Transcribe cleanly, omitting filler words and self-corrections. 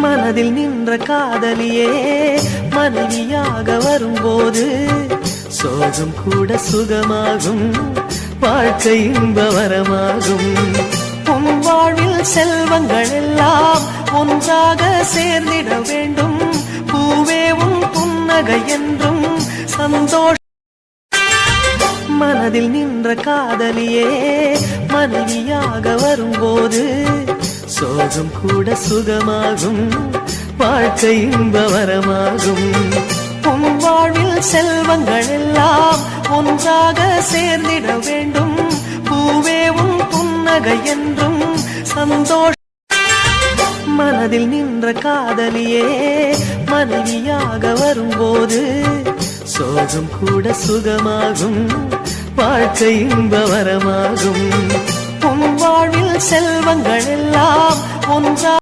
மனதில் நின்ற காதலியே மனைவியாக வரும்போது சோகம் கூட சுகமாகும், வாழ்க்கை இன்பவரமாகும். உன் வாழ்வில் செல்வங்கள் எல்லாம் ஒன்றாக சேர்ந்திட வேண்டும். பூவே உன் புன்னகை என்றும் சந்தோஷம். மனதில் நின்ற காதலியே மனைவியாக வரும்போது சோகம் கூட சுகமாகும், வாழ்க்கை இன்பவரமாகும். உன் வாழ்வில் செல்வங்கள் எல்லாம் ஒன்றாக சேர்ந்திட வேண்டும். பூவே உன் புன்னகை என்றும் சந்தோஷம். மனதில் நின்ற காதலியே மனைவியாக வரும்போது சோகம் கூட சுகமாகும், வாழ்க்கை இன்பவரமாகும். உன் வாழ்வில் செல்வங்கள் எல்லாம் ஒன்றா